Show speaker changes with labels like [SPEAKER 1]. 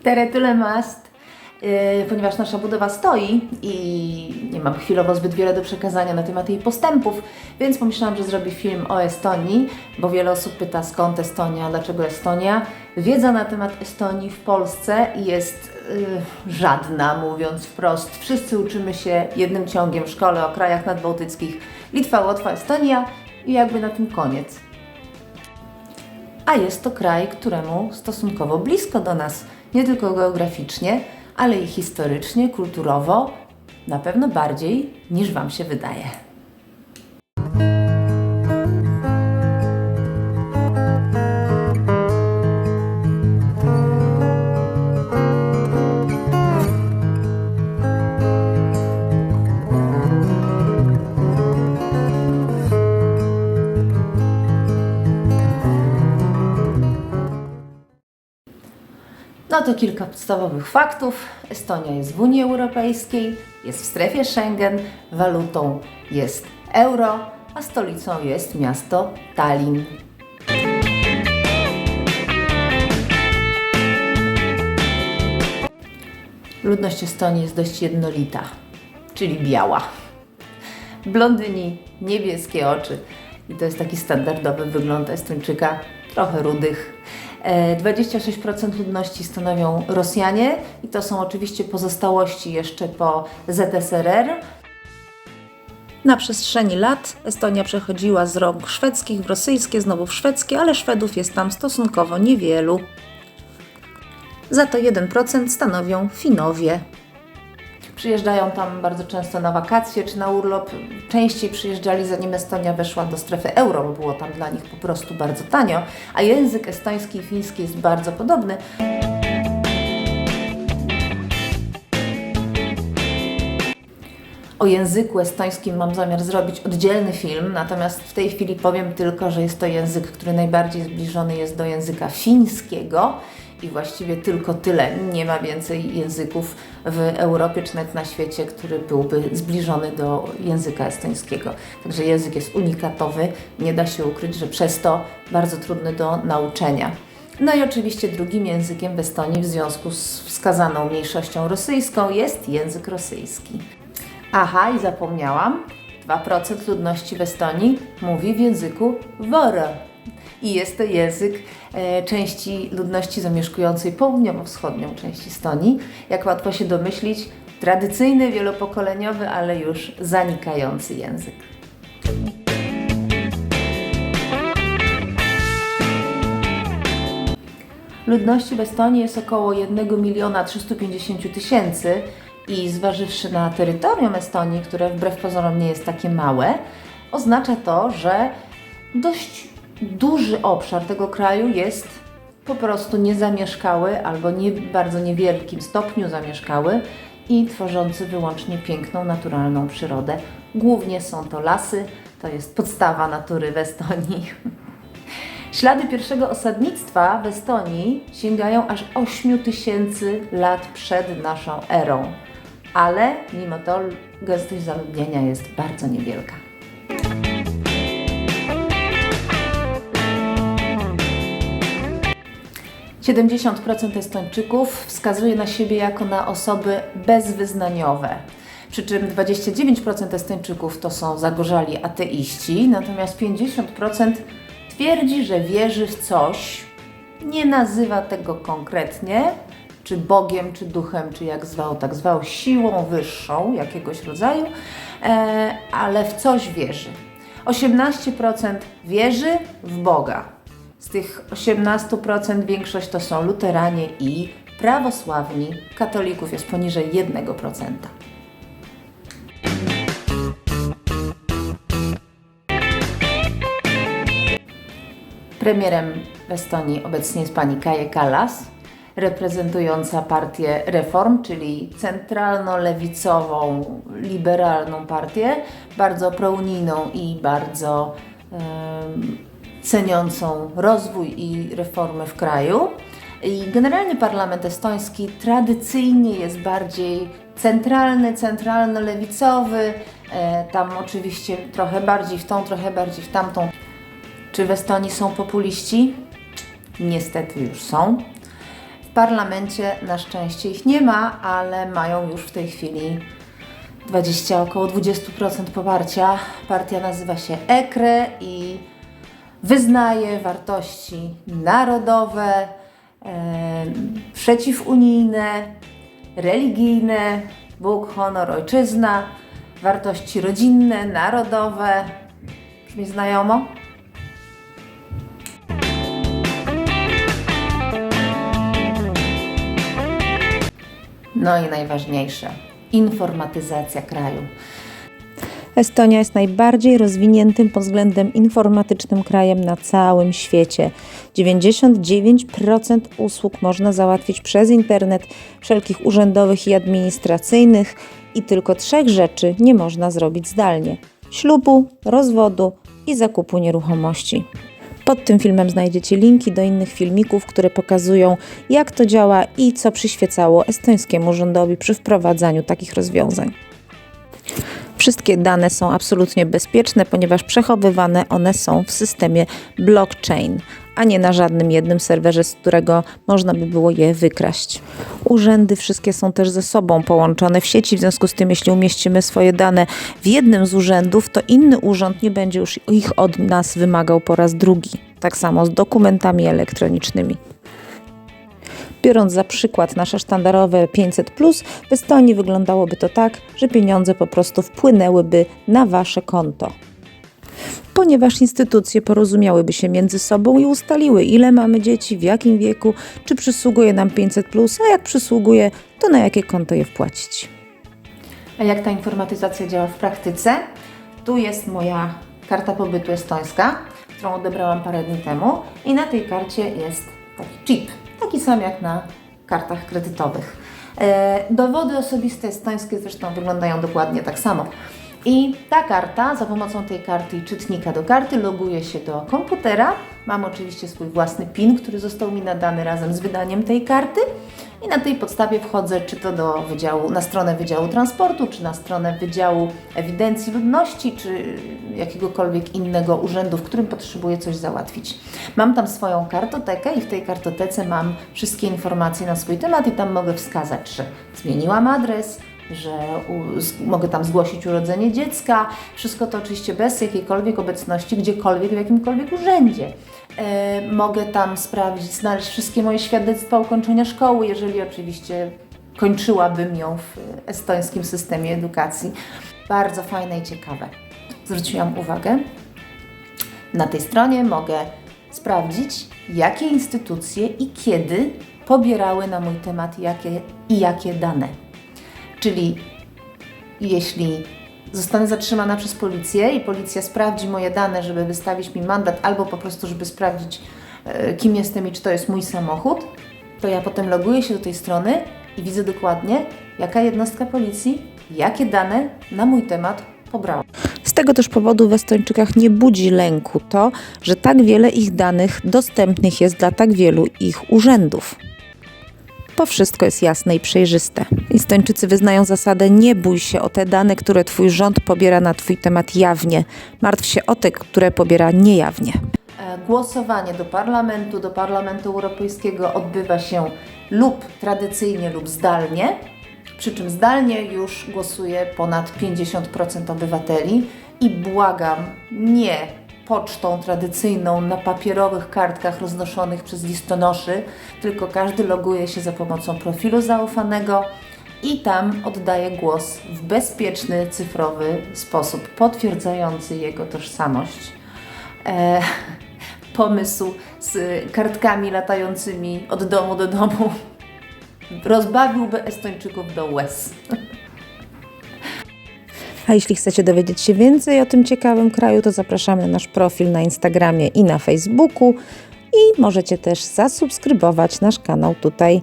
[SPEAKER 1] Tere tyle mast, ponieważ nasza budowa stoi i nie mam chwilowo zbyt wiele do przekazania na temat jej postępów, więc pomyślałam, że zrobię film o Estonii, bo wiele osób pyta, skąd Estonia, dlaczego Estonia. Wiedza na temat Estonii w Polsce jest żadna, mówiąc wprost. Wszyscy uczymy się jednym ciągiem w szkole o krajach nadbałtyckich: Litwa, Łotwa, Estonia i jakby na tym koniec. A jest to kraj, któremu stosunkowo blisko do nas, nie tylko geograficznie, ale i historycznie, kulturowo, na pewno bardziej niż Wam się wydaje. No to kilka podstawowych faktów. Estonia jest w Unii Europejskiej, jest w strefie Schengen, walutą jest euro, a stolicą jest miasto Tallinn. Ludność Estonii jest dość jednolita, czyli biała. Blondyni, niebieskie oczy i to jest taki standardowy wygląd Estończyka, trochę rudych. 26% ludności stanowią Rosjanie i to są oczywiście pozostałości jeszcze po ZSRR. Na przestrzeni lat Estonia przechodziła z rąk szwedzkich w rosyjskie, znowu w szwedzkie, ale Szwedów jest tam stosunkowo niewielu. Za to 1% stanowią Finowie. Przyjeżdżają tam bardzo często na wakacje czy na urlop. Częściej przyjeżdżali, zanim Estonia weszła do strefy euro, bo było tam dla nich po prostu bardzo tanio, a język estoński i fiński jest bardzo podobny. O języku estońskim mam zamiar zrobić oddzielny film, natomiast w tej chwili powiem tylko, że jest to język, który najbardziej zbliżony jest do języka fińskiego i właściwie tylko tyle. Nie ma więcej języków w Europie czy nawet na świecie, który byłby zbliżony do języka estońskiego. Także język jest unikatowy, nie da się ukryć, że przez to bardzo trudny do nauczenia. No i oczywiście drugim językiem w Estonii w związku z wskazaną mniejszością rosyjską jest język rosyjski. Aha, i zapomniałam, 2% ludności w Estonii mówi w języku woro. I jest to język części ludności zamieszkującej południowo-wschodnią część Estonii. Jak łatwo się domyślić, tradycyjny, wielopokoleniowy, ale już zanikający język. Ludności w Estonii jest około 1 350 000 i zważywszy na terytorium Estonii, które wbrew pozorom nie jest takie małe, oznacza to, że dość duży obszar tego kraju jest po prostu niezamieszkały albo w bardzo niewielkim stopniu zamieszkały i tworzący wyłącznie piękną, naturalną przyrodę. Głównie są to lasy, to jest podstawa natury w Estonii. Ślady pierwszego osadnictwa w Estonii sięgają aż 8000 lat przed naszą erą, ale mimo to gęstość zaludnienia jest bardzo niewielka. Siedemdziesiąt 70% Estończyków wskazuje na siebie jako na osoby bezwyznaniowe. Przy czym 29% Estończyków to są zagorzali ateiści, natomiast 50% twierdzi, że wierzy w coś, nie nazywa tego konkretnie, czy Bogiem, czy duchem, czy jak zwał, tak zwał, siłą wyższą jakiegoś rodzaju, ale w coś wierzy. 18% wierzy w Boga. Z tych 18% większość to są luteranie i prawosławni. Katolików jest poniżej 1%. Premierem w Estonii obecnie jest pani Kaja Kallas, reprezentująca partię Reform, czyli centralno-lewicową, liberalną partię, bardzo prounijną i bardzo ceniącą rozwój i reformy w kraju. I generalnie parlament estoński tradycyjnie jest bardziej centralny, centralno-lewicowy, tam oczywiście trochę bardziej w tą, trochę bardziej w tamtą. Czy w Estonii są populiści? Niestety już są. W parlamencie na szczęście ich nie ma, ale mają już w tej chwili około 20% poparcia. Partia nazywa się EKRE i wyznaje wartości narodowe, przeciwunijne, religijne, Bóg, honor, ojczyzna, wartości rodzinne, narodowe. Brzmi znajomo? No i najważniejsze, informatyzacja kraju.
[SPEAKER 2] Estonia jest najbardziej rozwiniętym pod względem informatycznym krajem na całym świecie. 99% usług można załatwić przez internet, wszelkich urzędowych i administracyjnych i tylko 3 rzeczy nie można zrobić zdalnie: ślubu, rozwodu i zakupu nieruchomości. Pod tym filmem znajdziecie linki do innych filmików, które pokazują, jak to działa i co przyświecało estońskiemu rządowi przy wprowadzaniu takich rozwiązań. Wszystkie dane są absolutnie bezpieczne, ponieważ przechowywane one są w systemie blockchain, a nie na żadnym jednym serwerze, z którego można by było je wykraść. Urzędy wszystkie są też ze sobą połączone w sieci, w związku z tym jeśli umieścimy swoje dane w jednym z urzędów, to inny urząd nie będzie już ich od nas wymagał po raz drugi. Tak samo z dokumentami elektronicznymi. Biorąc za przykład nasze sztandarowe 500+, w Estonii wyglądałoby to tak, że pieniądze po prostu wpłynęłyby na Wasze konto. Ponieważ instytucje porozumiałyby się między sobą i ustaliły, ile mamy dzieci, w jakim wieku, czy przysługuje nam 500+, a jak przysługuje, to na jakie konto je wpłacić.
[SPEAKER 1] A jak ta informatyzacja działa w praktyce? Tu jest moja karta pobytu estońska, którą odebrałam parę dni temu i na tej karcie jest taki chip. Taki sam jak na kartach kredytowych. Dowody osobiste estońskie zresztą wyglądają dokładnie tak samo. I ta karta, za pomocą tej karty i czytnika do karty loguje się do komputera. Mam oczywiście swój własny PIN, który został mi nadany razem z wydaniem tej karty. I na tej podstawie wchodzę czy to na stronę Wydziału Transportu, czy na stronę Wydziału Ewidencji Ludności, czy jakiegokolwiek innego urzędu, w którym potrzebuję coś załatwić. Mam tam swoją kartotekę i w tej kartotece mam wszystkie informacje na swój temat i tam mogę wskazać, że zmieniłam adres, że mogę tam zgłosić urodzenie dziecka. Wszystko to oczywiście bez jakiejkolwiek obecności gdziekolwiek, w jakimkolwiek urzędzie. Mogę tam znaleźć wszystkie moje świadectwa ukończenia szkoły, jeżeli oczywiście kończyłabym ją w estońskim systemie edukacji. Bardzo fajne i ciekawe. Zwróciłam uwagę. Na tej stronie mogę sprawdzić, jakie instytucje i kiedy pobierały na mój temat jakie dane. Czyli jeśli zostanę zatrzymana przez policję i policja sprawdzi moje dane, żeby wystawić mi mandat, albo po prostu, żeby sprawdzić, kim jestem i czy to jest mój samochód, to ja potem loguję się do tej strony i widzę dokładnie, jaka jednostka policji, jakie dane na mój temat pobrała.
[SPEAKER 2] Z tego też powodu w Estończykach nie budzi lęku to, że tak wiele ich danych dostępnych jest dla tak wielu ich urzędów. Bo wszystko jest jasne i przejrzyste. Estończycy wyznają zasadę: nie bój się o te dane, które Twój rząd pobiera na Twój temat jawnie. Martw się o te, które pobiera niejawnie.
[SPEAKER 1] Głosowanie do Parlamentu Europejskiego odbywa się tradycyjnie lub zdalnie. Przy czym zdalnie już głosuje ponad 50% obywateli i błagam, nie pocztą tradycyjną na papierowych kartkach roznoszonych przez listonoszy, tylko każdy loguje się za pomocą profilu zaufanego i tam oddaje głos w bezpieczny, cyfrowy sposób potwierdzający jego tożsamość. Pomysł z kartkami latającymi od domu do domu rozbawiłby Estończyków do łez.
[SPEAKER 2] A jeśli chcecie dowiedzieć się więcej o tym ciekawym kraju, to zapraszamy na nasz profil na Instagramie i na Facebooku i możecie też zasubskrybować nasz kanał tutaj.